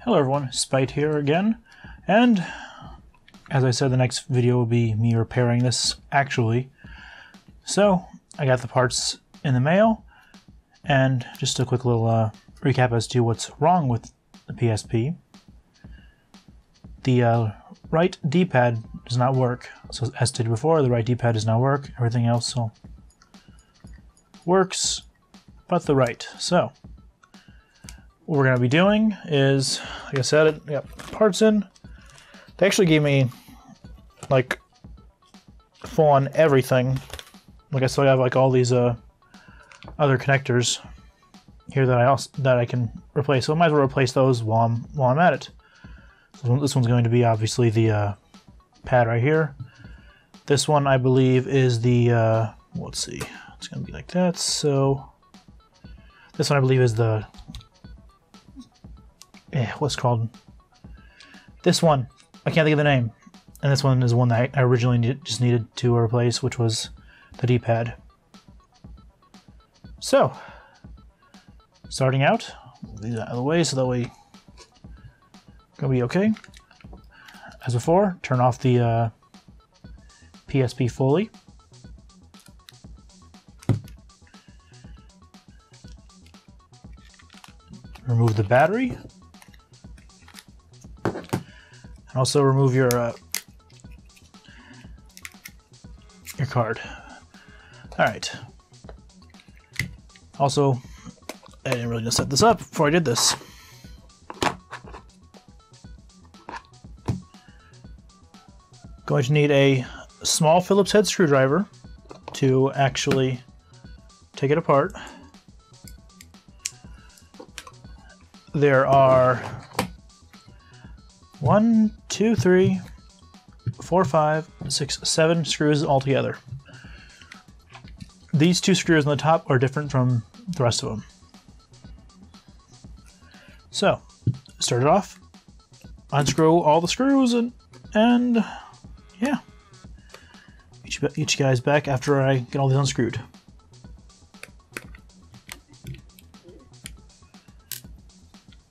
Hello everyone, Spite here again, and as I said, the next video will be me repairing this actually. So, I got the parts in the mail, and just a quick little recap as to what's wrong with the PSP. The right D-pad does not work. So as stated before, the right D-pad does not work. Everything else works, but the right. So, what we're going to be doing is, like I said, I got parts in. They actually gave me, like, full-on everything. Like I still have like all these other connectors here that I can replace. So I might as well replace those while I'm at it. So this one's going to be obviously the pad right here. This one I believe is the let's see, it's going to be like that. So this one I believe is the what's it called? This one, I can't think of the name. And this one is one that I originally just needed to replace, which was the D-pad. So, starting out, leave these out of the way so that way gonna be okay. As before, turn off the PSP fully. Remove the battery. And also remove your card. Alright. Also, I didn't really just set this up before I did this. Going to need a small Phillips head screwdriver to actually take it apart. There are 1, 2, 3, 4, 5, 6, 7 screws altogether. These 2 screws on the top are different from the rest of them. So, start it off, unscrew all the screws, and yeah. Each guy's back after I get all these unscrewed.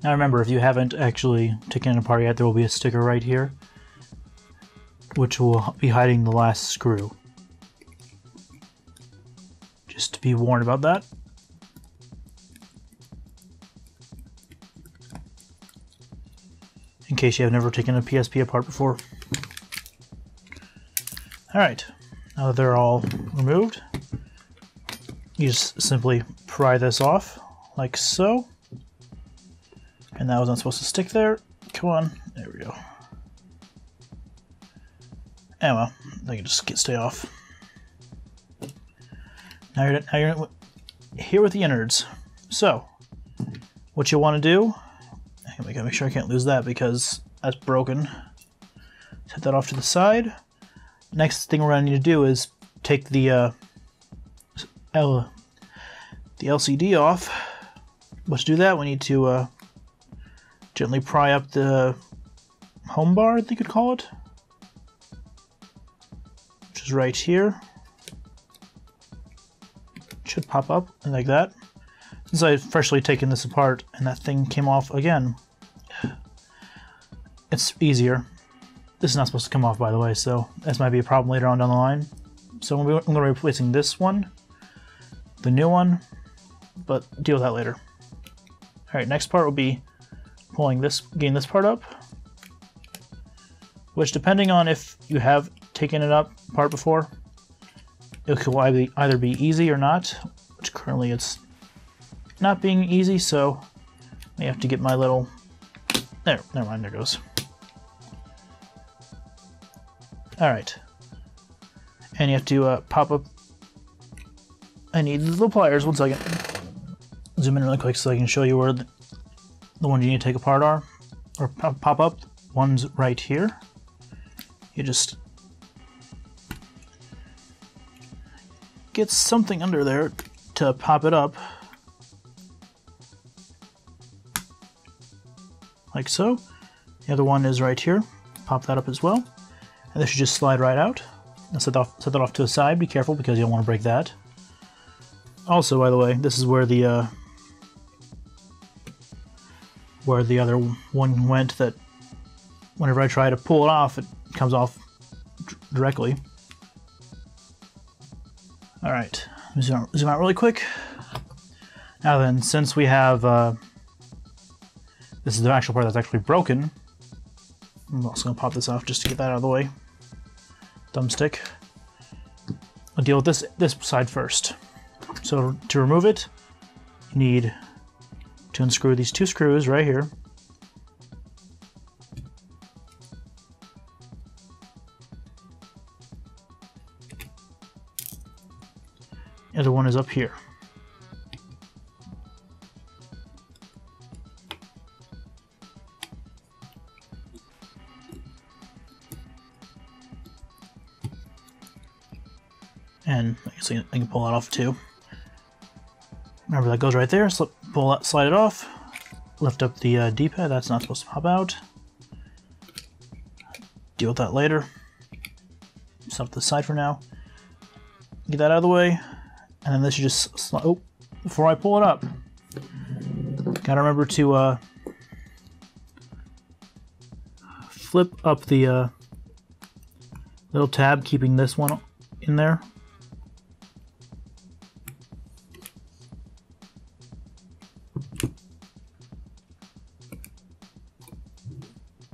Now remember, if you haven't actually taken it apart yet, there will be a sticker right here, which will be hiding the last screw. Just to be warned about that. In case you have never taken a PSP apart before. Alright, now that they're all removed, you just simply pry this off, like so. And that wasn't supposed to stick there. Come on, there we go. And well, they can just stay off. Now you're here with the innards. So, what you want to do, I gotta make sure I can't lose that because that's broken. Set that off to the side. Next thing we're gonna need to do is take the LCD off. But to do that, we need to gently pry up the home bar, I think you'd call it, which is right here. It should pop up like that. Since I've freshly taken this apart and that thing came off again, it's easier. This is not supposed to come off, by the way, so this might be a problem later on down the line. So I'm going to be replacing this one, the new one, but deal with that later. Alright, next part will be getting this part up, which depending on if you have taken it apart before, it could either be easy or not, which currently it's not being easy, so I have to get my little, never mind, there it goes. Alright, and you have to pop up, I need the little pliers, 1 second, zoom in really quick so I can show you where the ones you need to take apart are, or pop up. One's right here. You just get something under there to pop it up, like so. The other one is right here. Pop that up as well, and this should just slide right out. And set that off to the side. Be careful because you don't want to break that. Also, by the way, this is where the where the other one went, that whenever I try to pull it off, it comes off directly. Alright, zoom out really quick. Now then, since we have, this is the actual part that's actually broken, I'm also going to pop this off just to get that out of the way. Thumbstick. I'll deal with this side first. So to remove it, you need to unscrew these two screws right here. The other one is up here. And I guess I can pull that off too. Remember, that goes right there. Slide it off. Lift up the D-pad. That's not supposed to pop out. Deal with that later. Set up the side for now. Get that out of the way. And then this should just slide. Oh, before I pull it up, gotta remember to flip up the little tab, keeping this one in there.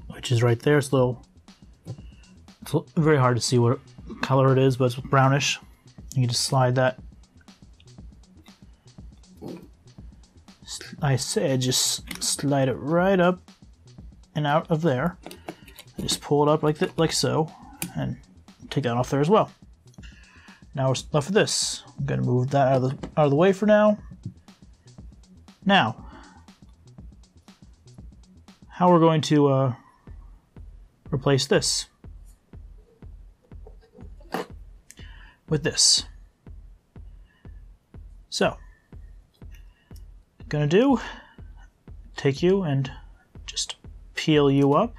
Which is right there. It's very hard to see what color it is, but it's brownish. You can just slide that. I said just slide it right up and out of there. Just pull it up like so, and take that off there as well. Now we're left with this. I'm going to move that out of the way for now. Now, how we're going to replace this with this. So, gonna do, take you and just peel you up.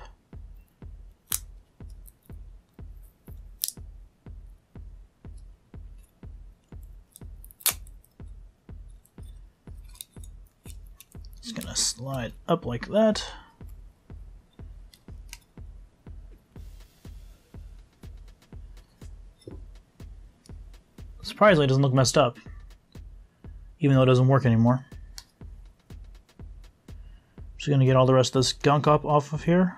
Just gonna slide up like that. Surprisingly, it doesn't look messed up, even though it doesn't work anymore. Just gonna get all the rest of this gunk up off of here.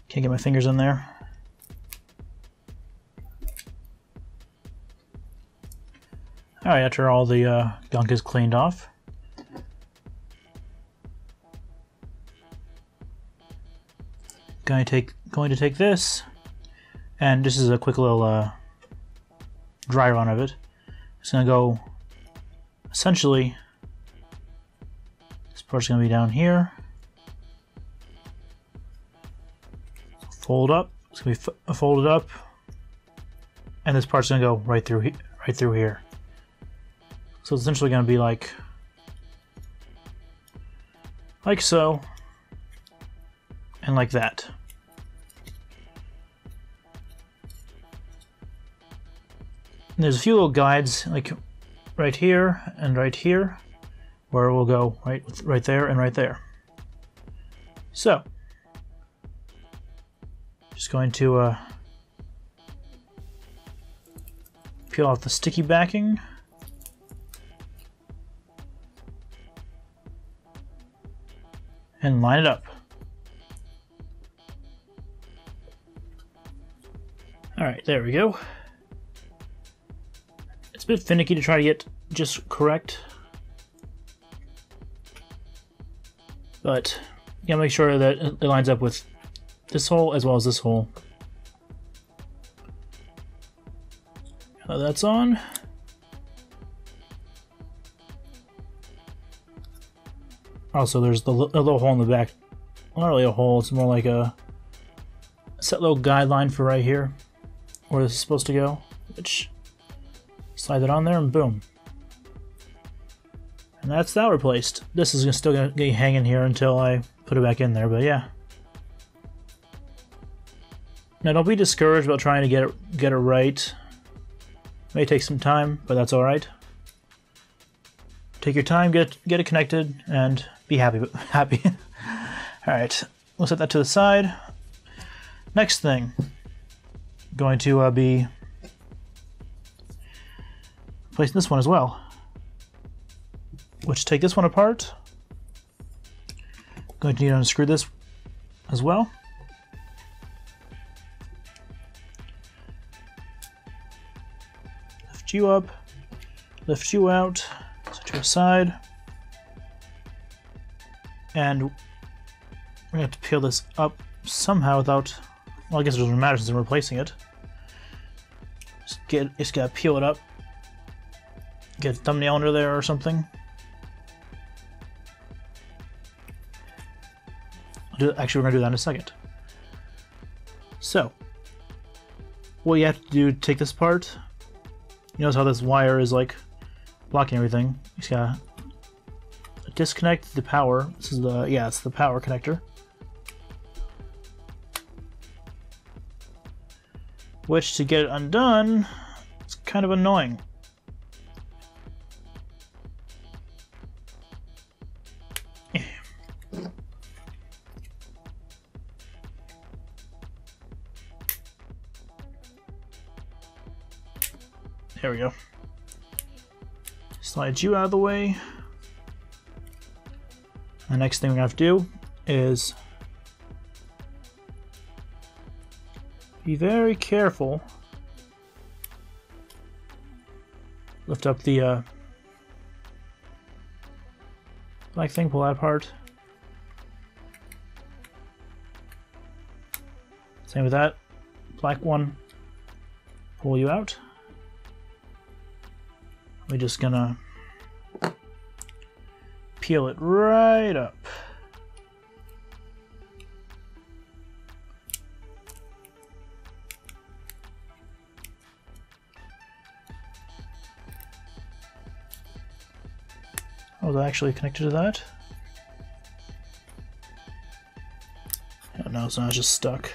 Can't get my fingers in there. Alright, after all the gunk is cleaned off, going to take this, and this is a quick little dry run of it. It's gonna go, essentially, this part's gonna be down here. Fold up. It's gonna be folded up, and this part's gonna go right through here. So it's essentially gonna be like so, and like that. And there's a few little guides, like right here and right here, where we'll go right there and right there. So, just going to peel off the sticky backing. And line it up. Alright, there we go. It's a bit finicky to try to get just correct, but you gotta make sure that it lines up with this hole as well as this hole. Now that's on. Also, there's a little hole in the back. Well, not really a hole, it's more like a set little guideline for right here, where this is supposed to go, which slide it on there and boom. And that's that replaced. This is still going to be hanging here until I put it back in there, but yeah. Now don't be discouraged about trying to get it right. It may take some time, but that's alright. Take your time, get it connected, and be happy. All right, we'll set that to the side. Next thing, going to be placing this one as well. Which, take this one apart. Going to need to unscrew this as well. Lift you up, lift you out, set to a side, and we're gonna have to peel this up somehow without. Well, I guess it doesn't matter since I'm replacing it. Just gotta peel it up. Get a thumbnail under there or something. Actually, we're gonna do that in a second. So, what you have to do to take this apart, you notice how this wire is like blocking everything. You just gotta disconnect the power. This is the, yeah, it's the power connector. Which, to get it undone, it's kind of annoying. There we go. Slide you out of the way. The next thing we have to do is be very careful. Lift up the black thing, pull that apart. Same with that. Black one, pull you out. We're just gonna peel it right up. Oh, is that actually connected to that? Oh, no, it's not, it's just stuck.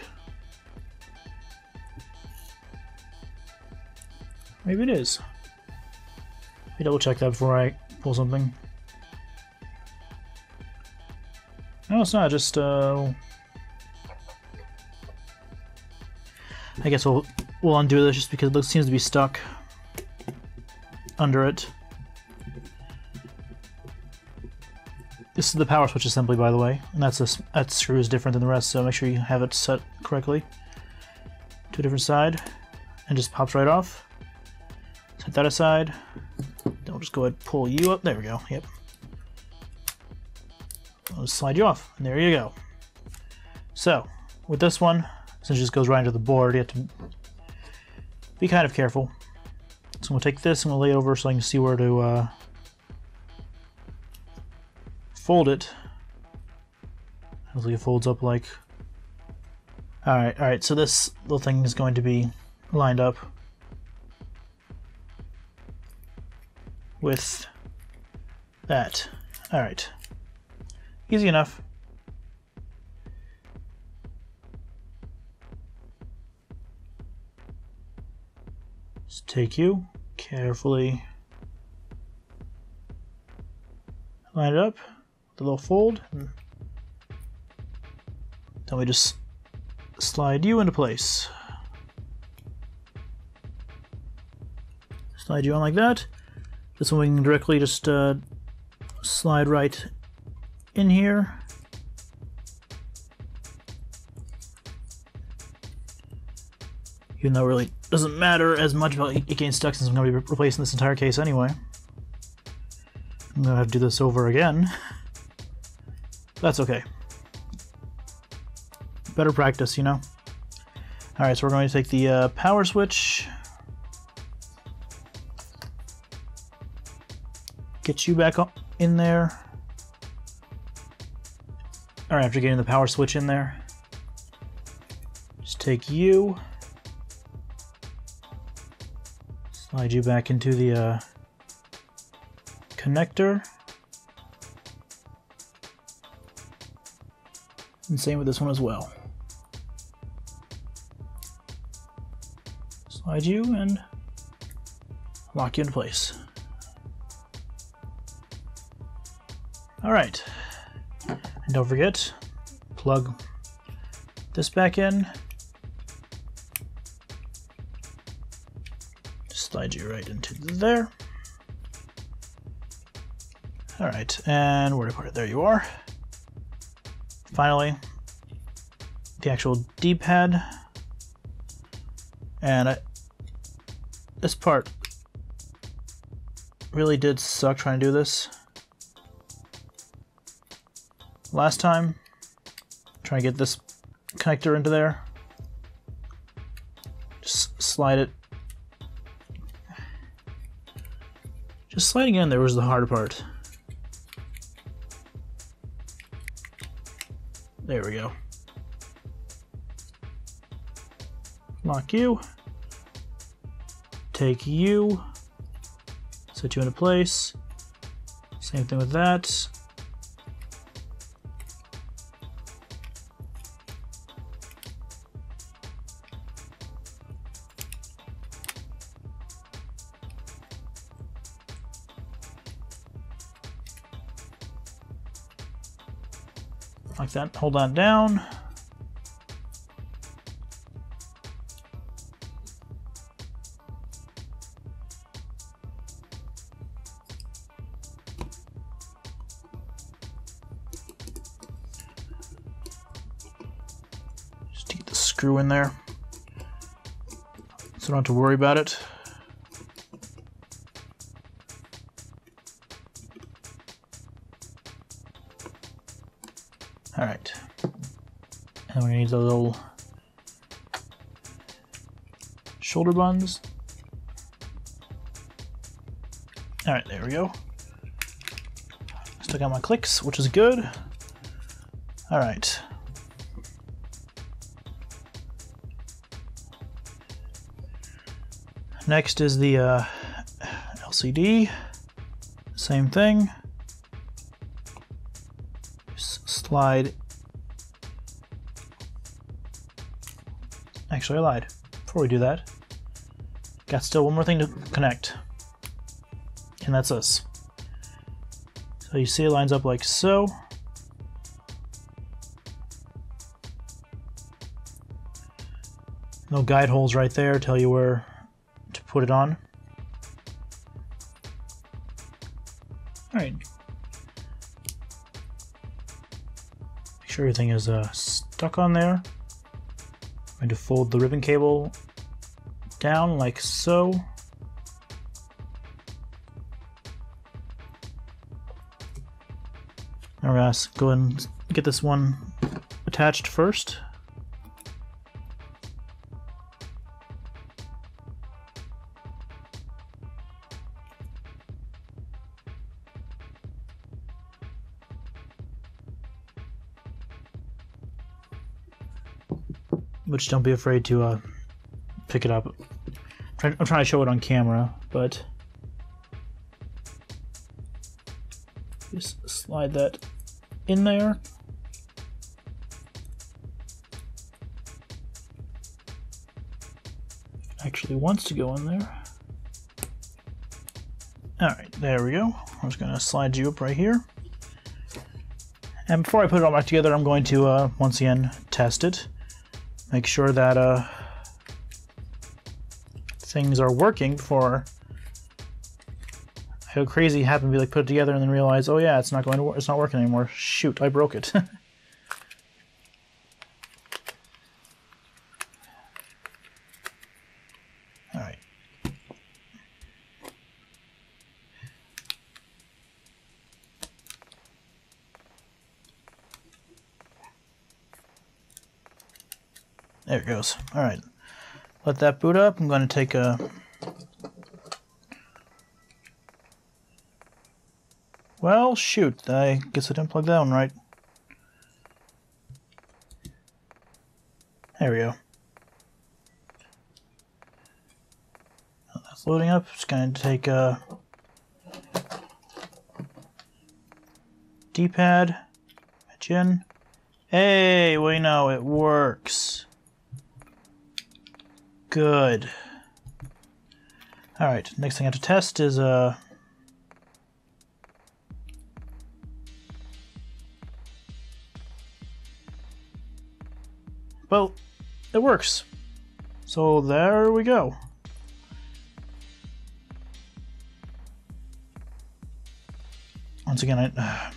Maybe it is. Let me double check that before I pull something. No, it's not, just I guess we'll undo this just because it seems to be stuck under it. This is the power switch assembly, by the way, and that screw is different than the rest, so make sure you have it set correctly to a different side, and just pops right off. Set that aside. Then we'll just go ahead and pull you up. There we go. Yep. I'll just slide you off, and there you go. So, with this one, since it just goes right into the board, you have to be kind of careful. So we'll take this and we'll lay it over so I can see where to fold it. Hopefully it folds up like... Alright, so this little thing is going to be lined up with that. Alright. Easy enough. Just take you, carefully line it up, the little fold, and then we just slide you into place. Slide you on like that. This one we can directly just slide right in here. Even though it really doesn't matter as much about it getting stuck since I'm going to be replacing this entire case anyway. I'm going to have to do this over again. That's okay. Better practice, you know? Alright, so we're going to take the power switch. Get you back up in there. Alright, after getting the power switch in there, just take you, slide you back into the connector, and same with this one as well. Slide you and lock you in place. Alright. And don't forget, plug this back in. Slide you right into there. Alright, and where to put it? There you are. Finally, the actual D-pad. And this part really did suck trying to do this. Last time, trying to get this connector into there. Just slide it. Just sliding in there was the hard part. There we go. Lock you. Take you. Set you into place. Same thing with that. Like that. Hold that down. Just get the screw in there so I don't have to worry about it. Alright, and we need the little shoulder buns. Alright, there we go. Still got my clicks, which is good. Alright. Next is the LCD. Same thing. Slide. Actually, I lied. Before we do that, got still one more thing to connect, and that's this. So you see it lines up like so. No guide holes right there, tell you where to put it on. Alright. Make sure everything is stuck on there. I'm going to fold the ribbon cable down like so. Now we're going to go ahead and get this one attached first. Which don't be afraid to pick it up. I'm trying to show it on camera, but just slide that in there. Actually wants to go in there. Alright, there we go. I'm just going to slide you up right here. And before I put it all back together, I'm going to once again test it. Make sure that things are working before I go crazy, happen to be like put it together and then realize, oh yeah, it's not going to work. It's not working anymore. Shoot, I broke it. All right. There it goes. All right. Let that boot up. I'm going to take a... Well, shoot. I guess I didn't plug that one right. There we go. That's loading up. Just going to take a D-pad. Patch in. Hey, we know it works. Good. Alright, next thing I have to test is Well, it works. So there we go. Once again, I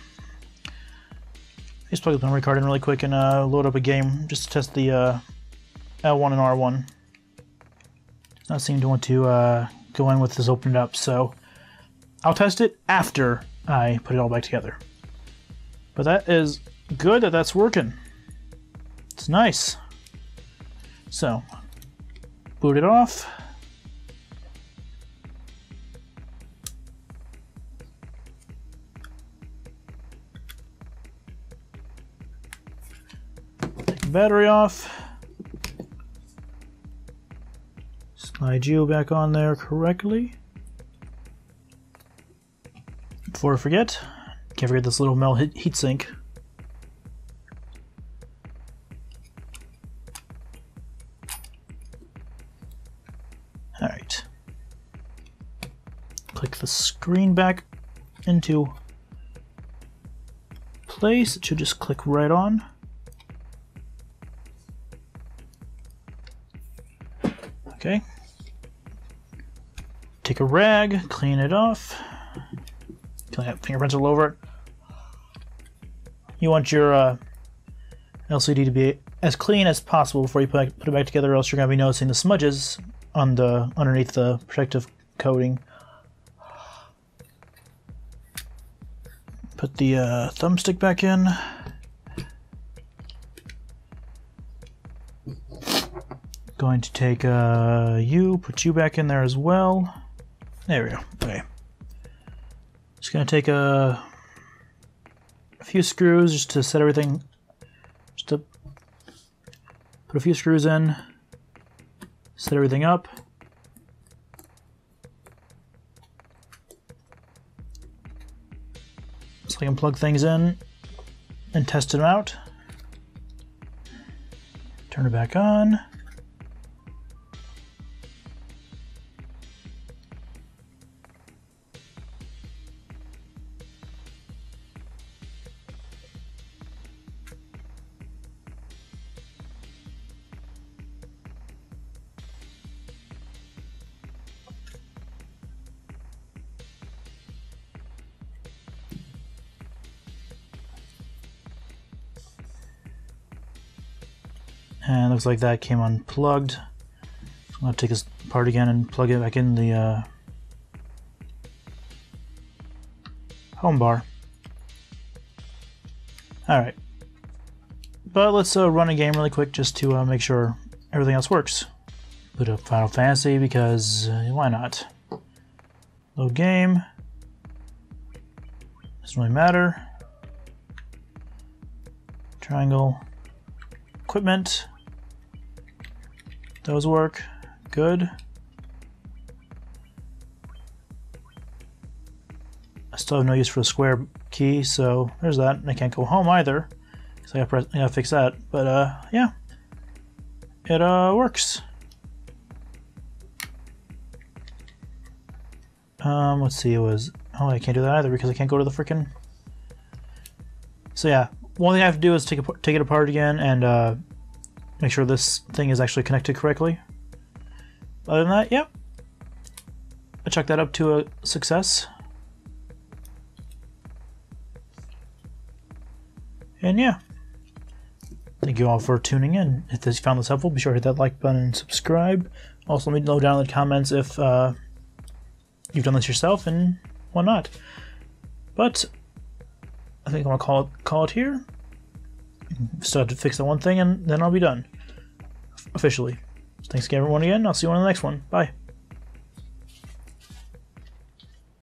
just plug the memory card in really quick and load up a game just to test the L1 and R1. Does not seem to want to go in with this opened up, so I'll test it after I put it all back together. But that is good that that's working. It's nice. So, boot it off. Take the battery off. Slide you back on there correctly. Before I forget, can't forget this little metal heatsink. Alright. Click the screen back into place. It should just click right on. Okay. Take a rag, clean it off. Clean up fingerprints all over it. You want your LCD to be as clean as possible before you put it back together, or else you're going to be noticing the smudges on the underneath the protective coating. Put the thumbstick back in. Going to take put you back in there as well. There we go. Okay. Just gonna take a few screws just to set everything. Just to put a few screws in, set everything up. So I can plug things in and test them out. Turn it back on. And it looks like that came unplugged. So I'm going to take this apart again and plug it back in the home bar. Alright. But let's run a game really quick just to make sure everything else works. Boot up Final Fantasy because why not? Load game. Doesn't really matter. Triangle. Equipment. Those work. Good. I still have no use for the square key, so there's that. And I can't go home either, because I gotta fix that. But yeah, it works. Let's see. It was. Oh, I can't do that either because I can't go to the frickin'. So yeah, one thing I have to do is take it apart again and make sure this thing is actually connected correctly. Other than that, yep. I chalk that up to a success. And yeah. Thank you all for tuning in. If you found this helpful, be sure to hit that like button and subscribe. Also, let me know down in the comments if you've done this yourself and whatnot. But I think I'm gonna call it here. Still have to fix that one thing and then I'll be done. Officially. Thanks again everyone again. I'll see you on the next one. Bye.